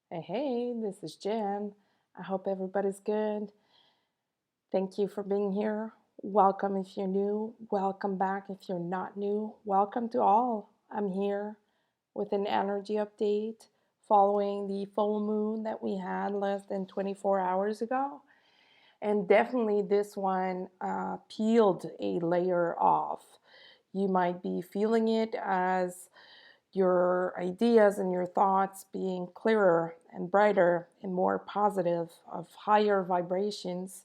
Hey, this is Jen. I hope everybody's good. Thank you for being here. Welcome if you're new. Welcome back if you're not new. Welcome to all. I'm here with an energy update following the full moon that we had less than 24 hours ago. And definitely, this one peeled a layer off. You might be feeling it as your ideas and your thoughts being clearer and brighter and more positive, of higher vibrations.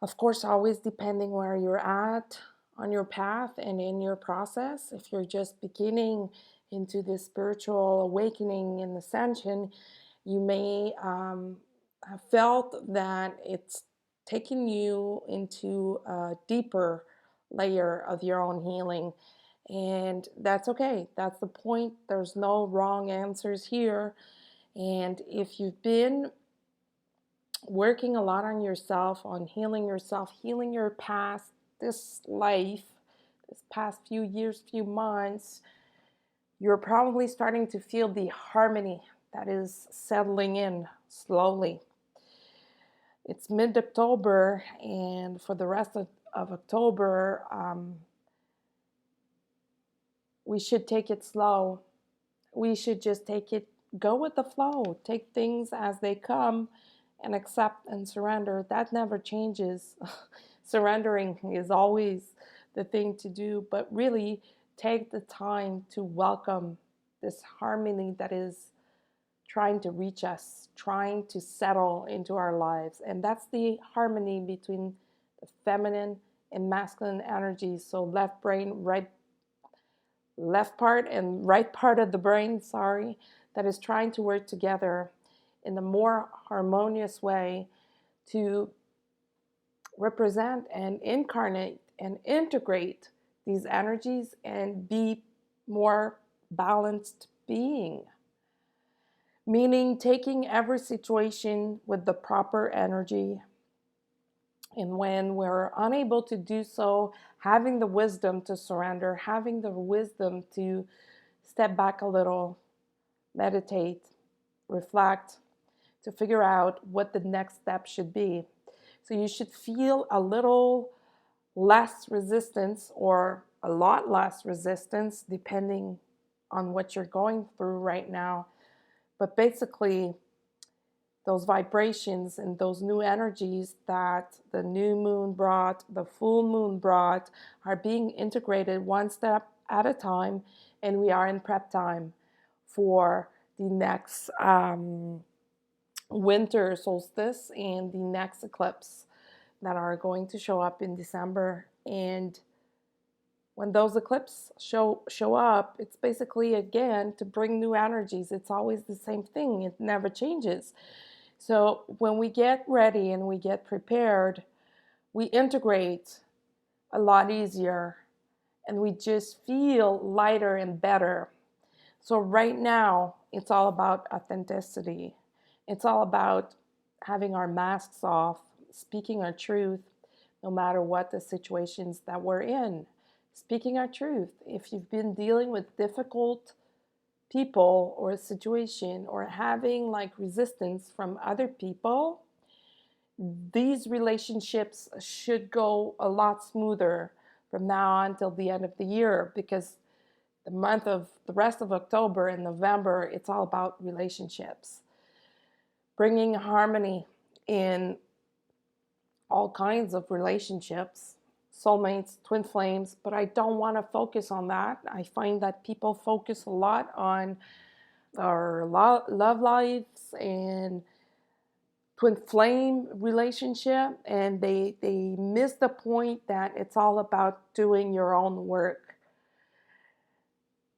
Of course, always depending where you're at on your path and in your process. If you're just beginning into this spiritual awakening and ascension, you may have felt that it's taking you into a deeper layer of your own healing. And that's okay. That's the point. There's no wrong answers here. And if you've been working a lot on yourself, on healing yourself, healing your past, this life, this past few years, few months, you're probably starting to feel the harmony that is settling in slowly. It's mid-October, and for the rest of October, we should take it slow. We should just go with the flow, take things as they come and accept and surrender. That never changes. Surrendering is always the thing to do, but really take the time to welcome this harmony that is trying to reach us, trying to settle into our lives. And that's the harmony between the feminine and masculine energies. So left brain, left part and right part of the brain, that is trying to work together in a more harmonious way to represent and incarnate and integrate these energies and be more balanced being. Meaning taking every situation with the proper energy, and when we're unable to do so, having the wisdom to surrender, having the wisdom to step back a little, meditate, reflect, to figure out what the next step should be. So you should feel a little less resistance or a lot less resistance depending on what you're going through right now. But basically, those vibrations and those new energies that the new moon brought, the full moon brought, are being integrated one step at a time, and we are in prep time for the next winter solstice and the next eclipse that are going to show up in December. And when those eclipses show up, it's basically again to bring new energies. It's always the same thing. It never changes. So when we get ready and we get prepared, we integrate a lot easier and we just feel lighter and better. So right now, it's all about authenticity. It's all about having our masks off, speaking our truth, no matter what the situations that we're in. Speaking our truth. If you've been dealing with difficult people or a situation or having like resistance from other people, these relationships should go a lot smoother from now on till the end of the year, because the rest of October and November, it's all about relationships, bringing harmony in all kinds of relationships, soulmates, twin flames. But I don't want to focus on that. I find that people focus a lot on our love lives and twin flame relationship, and they miss the point that it's all about doing your own work.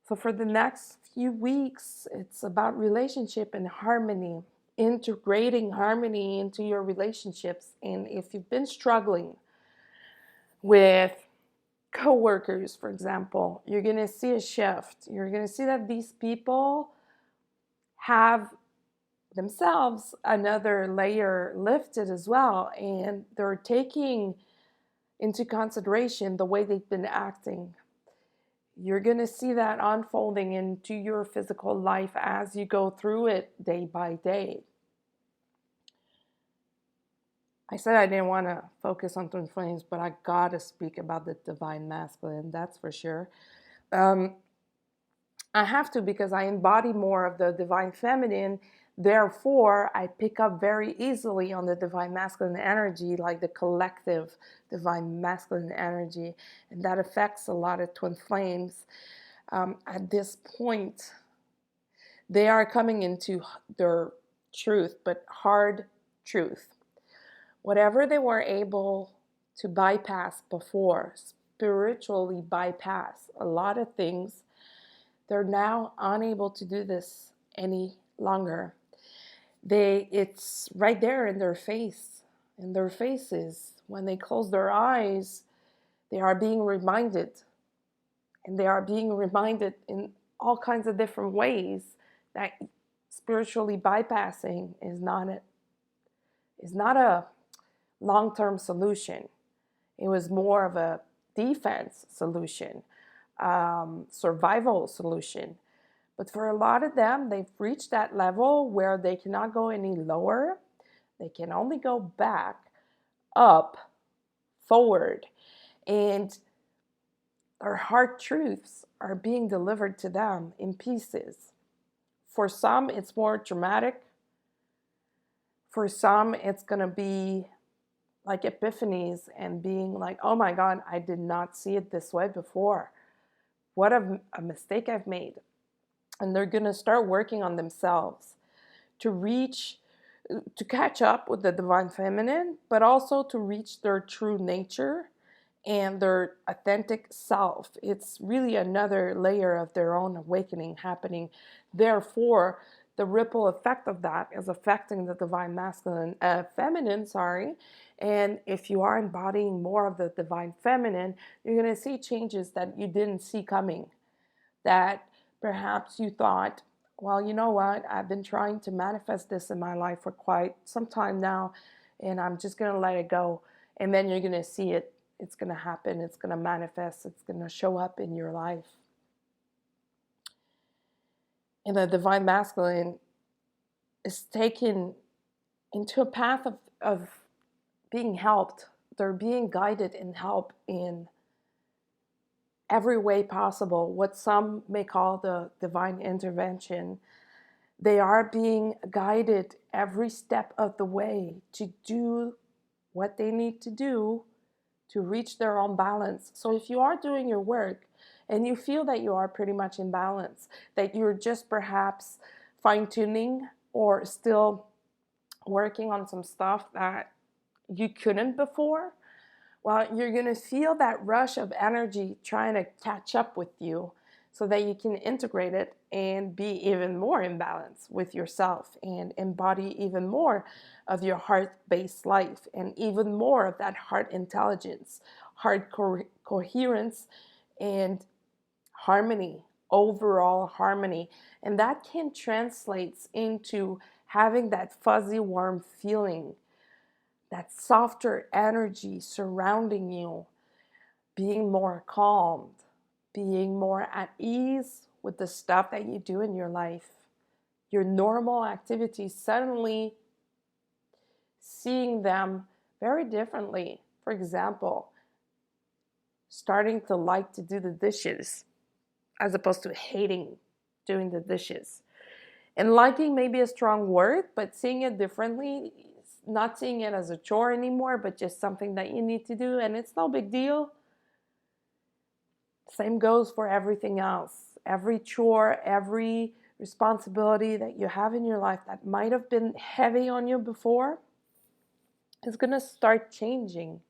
So for the next few weeks, it's about relationship and harmony, integrating harmony into your relationships. And if you've been struggling with coworkers, for example, you're going to see a shift. You're going to see that these people have themselves another layer lifted as well, and they're taking into consideration the way they've been acting. You're going to see that unfolding into your physical life as you go through it day by day. I said I didn't want to focus on twin flames, but I got to speak about the divine masculine, that's for sure. I have to, because I embody more of the divine feminine. Therefore, I pick up very easily on the divine masculine energy, like the collective divine masculine energy. And that affects a lot of twin flames. At this point, they are coming into their truth, but hard truth. Whatever they were able to bypass before, spiritually bypass a lot of things, they're now unable to do this any longer. It's right there in their face, in their faces. When they close their eyes, they are being reminded, and they are being reminded in all kinds of different ways, that spiritually bypassing is not a long-term solution. It was more of a defense solution, survival solution. But for a lot of them, they've reached that level where they cannot go any lower. They can only go back, up, forward. And our hard truths are being delivered to them in pieces. For some, it's more dramatic. For some, it's going to be like epiphanies and being like, oh my God, I did not see it this way before. What a mistake I've made. And they're going to start working on themselves to catch up with the divine feminine, but also to reach their true nature and their authentic self. It's really another layer of their own awakening happening. Therefore, the ripple effect of that is affecting the divine feminine, and if you are embodying more of the divine feminine, you're going to see changes that you didn't see coming, that perhaps you thought, well, you know what, I've been trying to manifest this in my life for quite some time now, and I'm just going to let it go. And then you're going to see it. It's going to happen. It's going to manifest. It's going to show up in your life. And the divine masculine is taken into a path of being helped. They're being guided and helped in every way possible, what some may call the divine intervention. They are being guided every step of the way to do what they need to do to reach their own balance. So if you are doing your work and you feel that you are pretty much in balance, that you're just perhaps fine-tuning or still working on some stuff that you couldn't before, well, you're going to feel that rush of energy trying to catch up with you so that you can integrate it and be even more in balance with yourself and embody even more of your heart-based life and even more of that heart intelligence, heart coherence, and harmony, overall harmony. And that can translate into having that fuzzy, warm feeling, that softer energy surrounding you, being more calmed, being more at ease with the stuff that you do in your life, your normal activities, suddenly seeing them very differently. For example, starting to like to do the dishes as opposed to hating doing the dishes. And liking may be a strong word, but seeing it differently, not seeing it as a chore anymore, but just something that you need to do, and it's no big deal. Same goes for everything else. Every chore, every responsibility that you have in your life that might have been heavy on you before is going to start changing.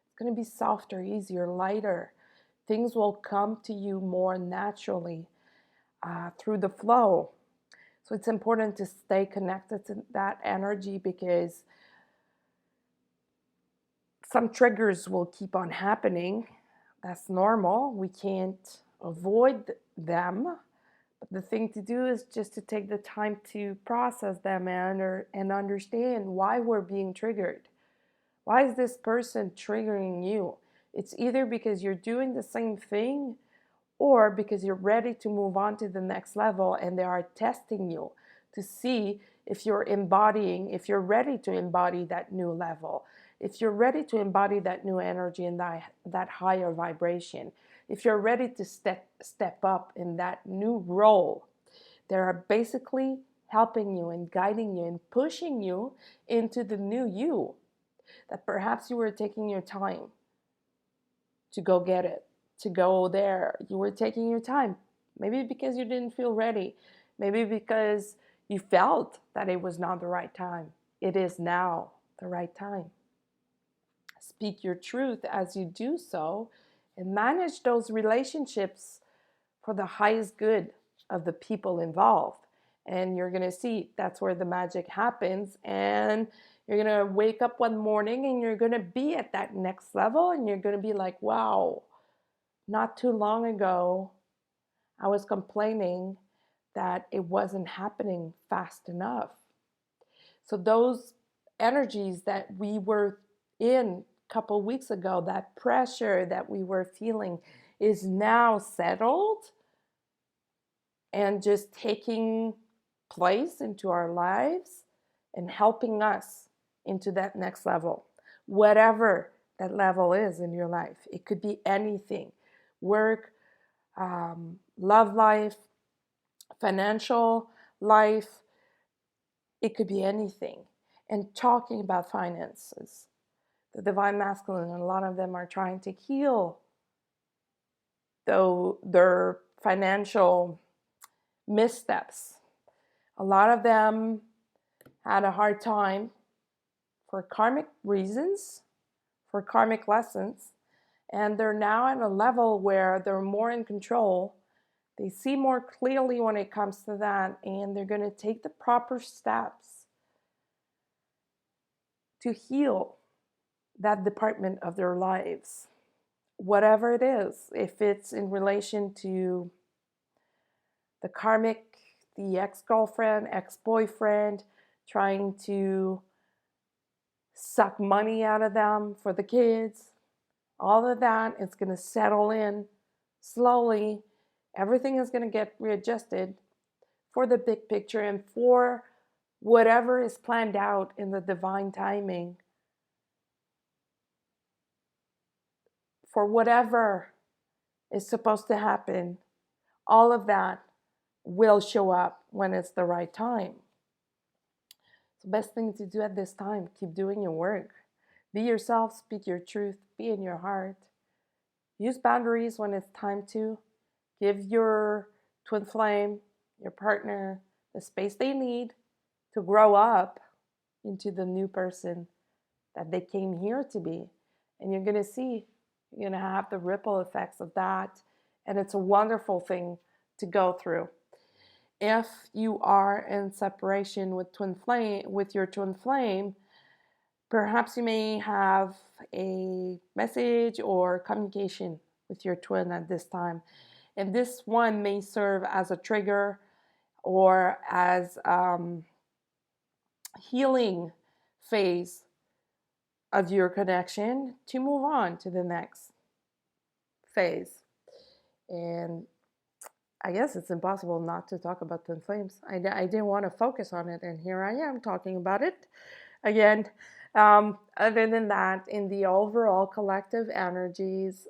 It's going to be softer, easier, lighter. Things will come to you more naturally through the flow. So it's important to stay connected to that energy, because some triggers will keep on happening. That's normal. We can't avoid them. But the thing to do is just to take the time to process them and understand why we're being triggered. Why is this person triggering you? It's either because you're doing the same thing, or because you're ready to move on to the next level and they are testing you to see if you're ready to embody that new level, if you're ready to embody that new energy and that higher vibration, if you're ready to step up in that new role. They are basically helping you and guiding you and pushing you into the new you that perhaps you were taking your time to go get it, to go there. You were taking your time, maybe because you didn't feel ready, maybe because you felt that it was not the right time. It is now the right time. Speak your truth as you do so and manage those relationships for the highest good of the people involved. And you're going to see that's where the magic happens. And you're going to wake up one morning and you're going to be at that next level. And you're going to be like, wow, not too long ago, I was complaining that it wasn't happening fast enough. So those energies that we were in a couple weeks ago, that pressure that we were feeling is now settled and just taking place into our lives and helping us into that next level. Whatever that level is in your life, it could be anything: work, love life, financial life, it could be anything. And talking about finances, the divine masculine, and a lot of them are trying to heal though their financial missteps. A lot of them had a hard time for karmic reasons, for karmic lessons, and they're now at a level where they're more in control. They see more clearly when it comes to that, and they're going to take the proper steps to heal that department of their lives. Whatever it is, if it's in relation to the karmic, the ex-girlfriend, ex-boyfriend, trying to suck money out of them for the kids, all of that is going to settle in slowly. Everything is going to get readjusted for the big picture and for whatever is planned out in the divine timing. For whatever is supposed to happen, all of that will show up when it's the right time. The best thing to do at this time, keep doing your work. Be yourself, speak your truth, be in your heart. Use boundaries when it's time to. Give your twin flame, your partner, the space they need to grow up into the new person that they came here to be. And you're going to see, you're going to have the ripple effects of that. And it's a wonderful thing to go through. If you are in separation with your twin flame, perhaps you may have a message or communication with your twin at this time. And this one may serve as a trigger or as healing phase of your connection to move on to the next phase. And I guess it's impossible not to talk about twin flames. I didn't want to focus on it, and here I am talking about it again. Other than that, in the overall collective energies,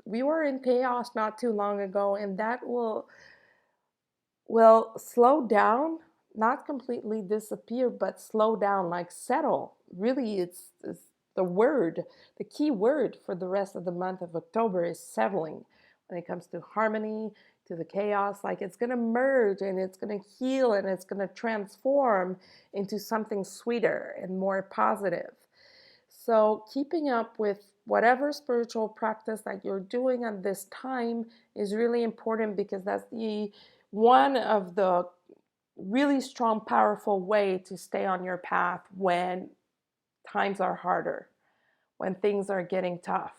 we were in chaos not too long ago, and that will slow down, not completely disappear, but slow down, like settle. Really, it's the key word for the rest of the month of October is settling. When it comes to harmony, to the chaos, like it's going to merge and it's going to heal and it's going to transform into something sweeter and more positive. So keeping up with whatever spiritual practice that you're doing at this time is really important, because that's one of the really strong, powerful way to stay on your path when times are harder, when things are getting tough.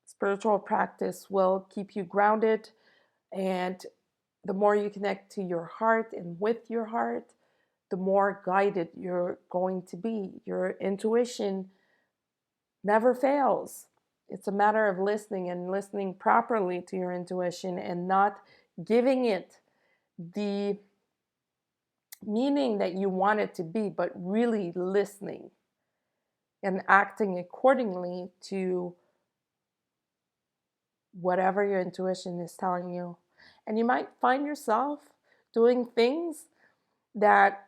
Spiritual practice will keep you grounded, and the more you connect to your heart and with your heart, the more guided you're going to be. Your intuition never fails. It's a matter of listening and listening properly to your intuition and not giving it the meaning that you want it to be, but really listening and acting accordingly to whatever your intuition is telling you. And you might find yourself doing things that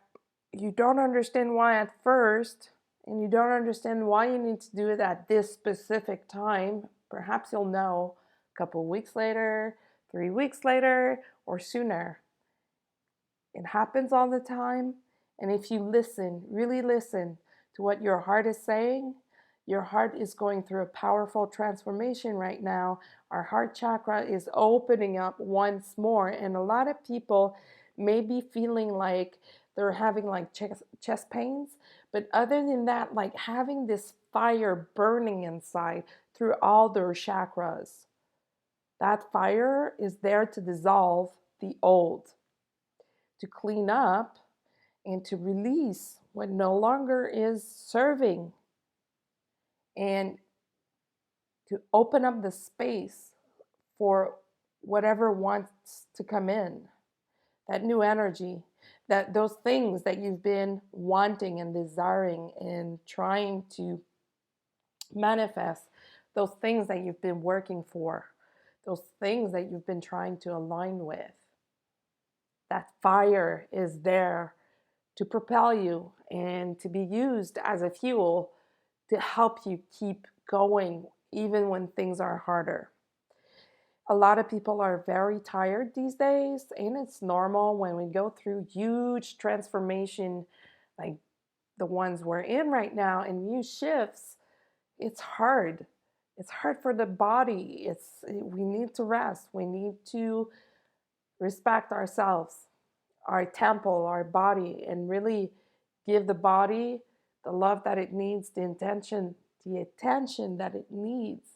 you don't understand why at first, and you don't understand why you need to do it at this specific time. Perhaps you'll know a couple of weeks later, 3 weeks later, or sooner. It happens all the time. And if you listen, really listen to what your heart is saying, your heart is going through a powerful transformation right now. Our heart chakra is opening up once more. And a lot of people may be feeling like they're having like chest pains. But other than that, like having this fire burning inside through all their chakras. That fire is there to dissolve the old, to clean up, and to release what no longer is serving, and to open up the space for whatever wants to come in, that new energy, that those things that you've been wanting and desiring and trying to manifest, those things that you've been working for, those things that you've been trying to align with. That fire is there to propel you and to be used as a fuel to help you keep going even when things are harder. A lot of people are very tired these days, and it's normal when we go through huge transformation like the ones we're in right now and new shifts. It's hard. It's hard for the body. We need to rest. We need to respect ourselves, our temple, our body, and really give the body the love that it needs, the attention that it needs.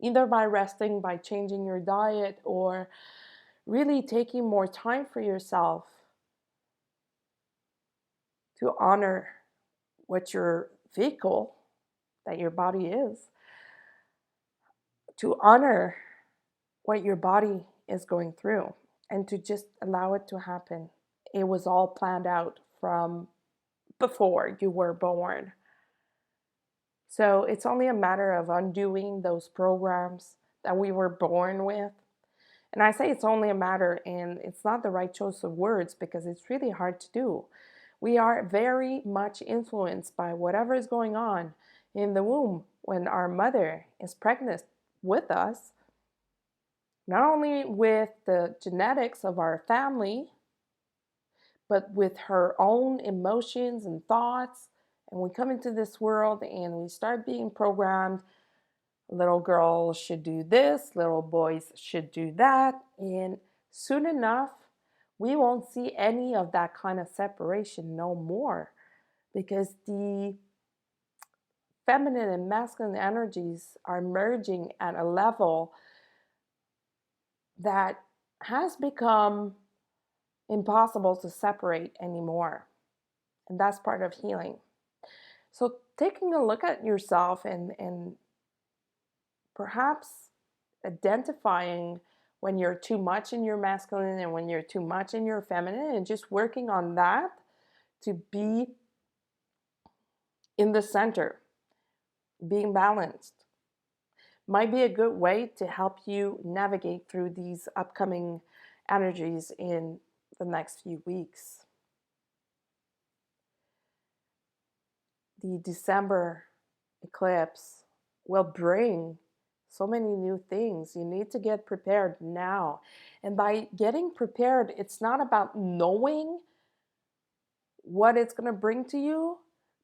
Either by resting, by changing your diet, or really taking more time for yourself to honor what your vehicle, that your body is, to honor what your body is going through, and to just allow it to happen. It was all planned out from before you were born. So it's only a matter of undoing those programs that we were born with. And I say it's only a matter, and it's not the right choice of words because it's really hard to do. We are very much influenced by whatever is going on in the womb when our mother is pregnant with us, not only with the genetics of our family, but with her own emotions and thoughts. And we come into this world and we start being programmed. Little girls should do this, little boys should do that. And soon enough, we won't see any of that kind of separation no more, because the feminine and masculine energies are merging at a level that has become impossible to separate anymore. And that's part of healing. So taking a look at yourself and perhaps identifying when you're too much in your masculine and when you're too much in your feminine, and just working on that to be in the center, being balanced, might be a good way to help you navigate through these upcoming energies in the next few weeks. The December eclipse will bring so many new things. You need to get prepared now. And by getting prepared, it's not about knowing what it's going to bring to you,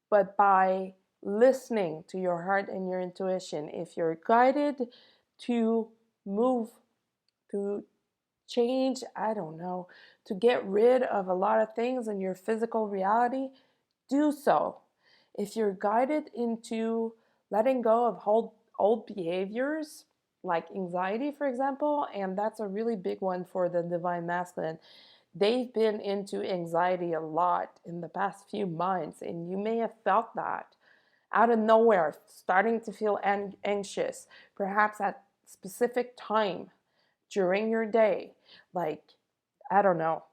but by listening to your heart and your intuition. If you're guided to move, to change, I don't know, to get rid of a lot of things in your physical reality, do so. If you're guided into letting go of old behaviors, like anxiety, for example, and that's a really big one for the Divine Masculine. They've been into anxiety a lot in the past few months, and you may have felt that out of nowhere, starting to feel anxious, perhaps at specific time during your day, like, I don't know,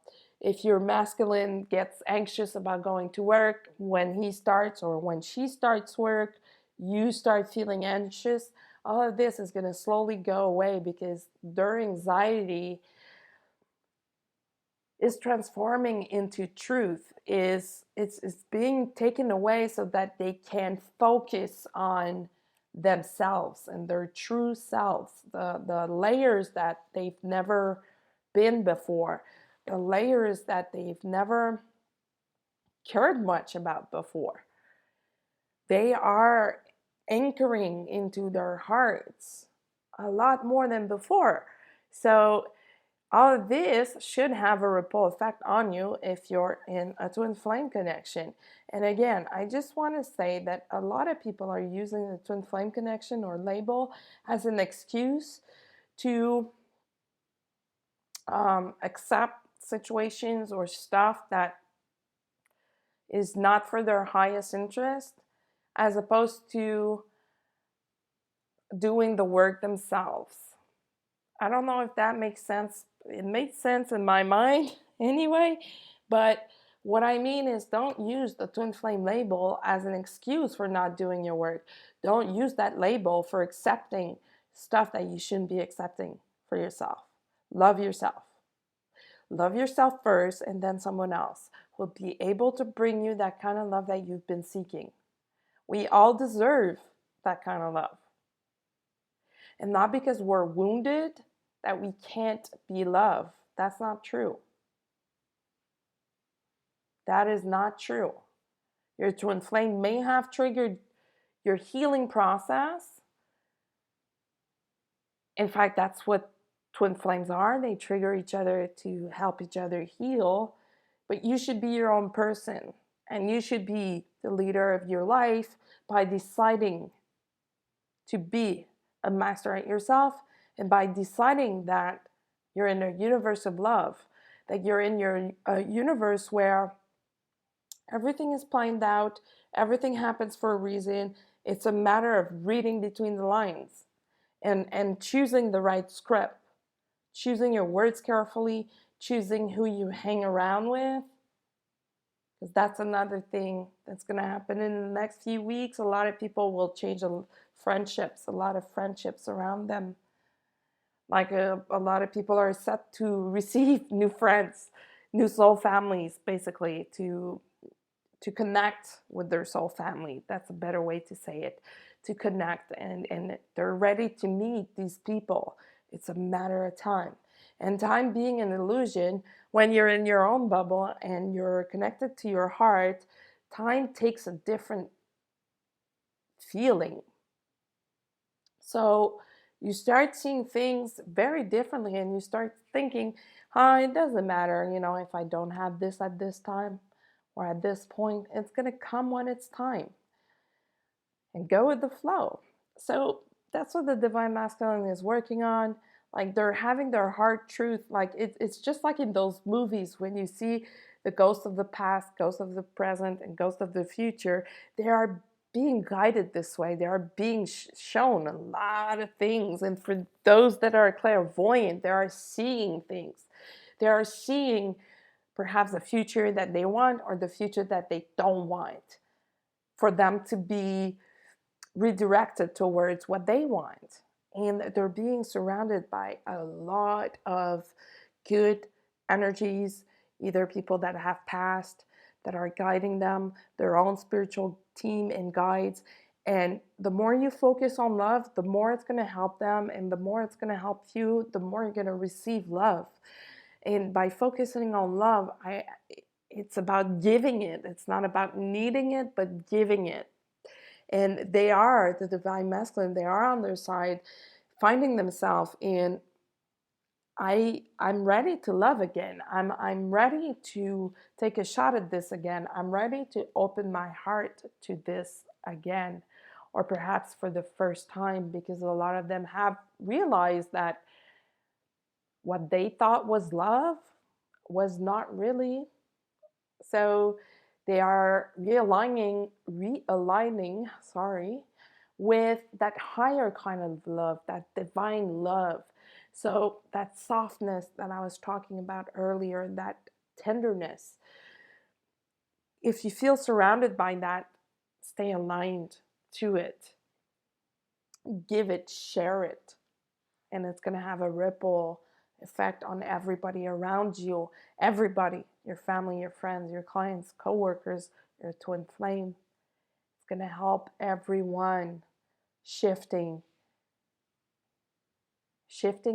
if your masculine gets anxious about going to work, when he starts or when she starts work, you start feeling anxious. All of this is going to slowly go away because their anxiety is transforming into truth, it's being taken away so that they can focus on themselves and their true selves, the layers that they've never been before, the layers that they've never cared much about before. They are anchoring into their hearts a lot more than before. So all of this should have a ripple effect on you if you're in a twin flame connection. And again, I just want to say that a lot of people are using the twin flame connection or label as an excuse to accept situations or stuff that is not for their highest interest, as opposed to doing the work themselves. I don't know if that makes sense. It makes sense in my mind anyway, but what I mean is, don't use the twin flame label as an excuse for not doing your work. Don't use that label for accepting stuff that you shouldn't be accepting for yourself. Love yourself. Love yourself first, and then someone else will be able to bring you that kind of love that you've been seeking. We all deserve that kind of love. And not because we're wounded that we can't be loved. That's not true. That is not true. Your twin flame may have triggered your healing process. In fact, that's what twin flames are. They trigger each other to help each other heal. But you should be your own person, and you should be the leader of your life by deciding to be a master at yourself, and by deciding that you're in a universe of love, that you're in your universe where everything is planned out, everything happens for a reason. It's a matter of reading between the lines and choosing the right script, choosing your words carefully, choosing who you hang around with. Because that's another thing that's going to happen in the next few weeks. A lot of people will change friendships, a lot of friendships around them. Like a lot of people are set to receive new friends, new soul families, basically, to connect with their soul family. That's a better way to say it, to connect. And they're ready to meet these people. It's a matter of time. And time being an illusion, when you're in your own bubble and you're connected to your heart, time takes a different feeling. So you start seeing things very differently, and you start thinking, it doesn't matter, if I don't have this at this time or at this point, it's going to come when it's time. And go with the flow. So that's what the Divine Masculine is working on. Like, they're having their heart truth. Like, it's just like in those movies when you see the ghost of the past, ghost of the present, and ghost of the future. They are being guided this way. They are being shown a lot of things. And for those that are clairvoyant, they are seeing things. They are seeing perhaps the future that they want or the future that they don't want, for them to be redirected towards what they want. And they're being surrounded by a lot of good energies, either people that have passed, that are guiding them, their own spiritual team and guides. And the more you focus on love, the more it's going to help them, and the more it's going to help you, the more you're going to receive love. And by focusing on love, it's about giving it. It's not about needing it, but giving it. And they are, the Divine Masculine, they are on their side, finding themselves in, I'm ready to love again. I'm ready to take a shot at this again. I'm ready to open my heart to this again, or perhaps for the first time, because a lot of them have realized that what they thought was love was not really. So They are realigning, sorry, with that higher kind of love, that divine love. So that softness that I was talking about earlier, that tenderness, if you feel surrounded by that, stay aligned to it. Give it, share it, and it's going to have a ripple effect on everybody around you. Everybody, your family, your friends, your clients, co-workers, your twin flame. It's going to help everyone shifting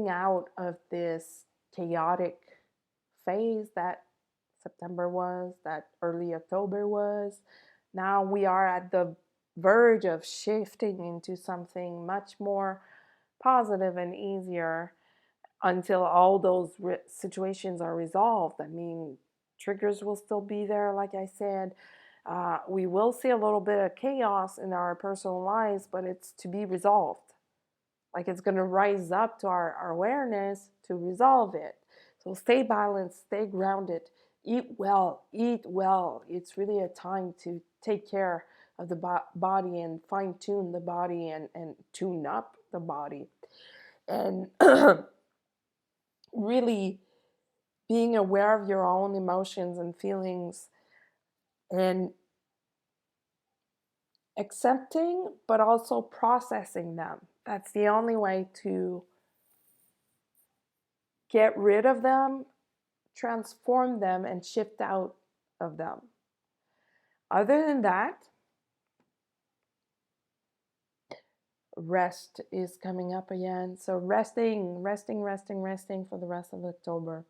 out of this chaotic phase that September was, that early October was. Now we are at the verge of shifting into something much more positive and easier until all those situations are resolved. I mean, triggers will still be there, like I said. We will see a little bit of chaos in our personal lives, but it's to be resolved. Like it's going to rise up to our awareness to resolve it. So stay balanced, stay grounded, eat well, eat well. It's really a time to take care of the body and fine tune the body and tune up the body. And really being aware of your own emotions and feelings and accepting, but also processing them. That's the only way to get rid of them, transform them, and shift out of them. Other than that, rest is coming up again. So resting for the rest of October.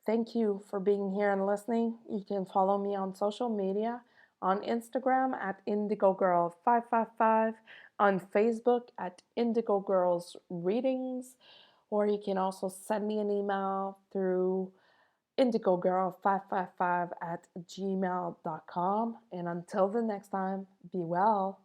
Thank you for being here and listening. You can follow me on social media, on Instagram at IndigoGirl555, on Facebook at Indigo Girls Readings, or you can also send me an email through indigogirl555 at gmail.com. And until the next time, be well.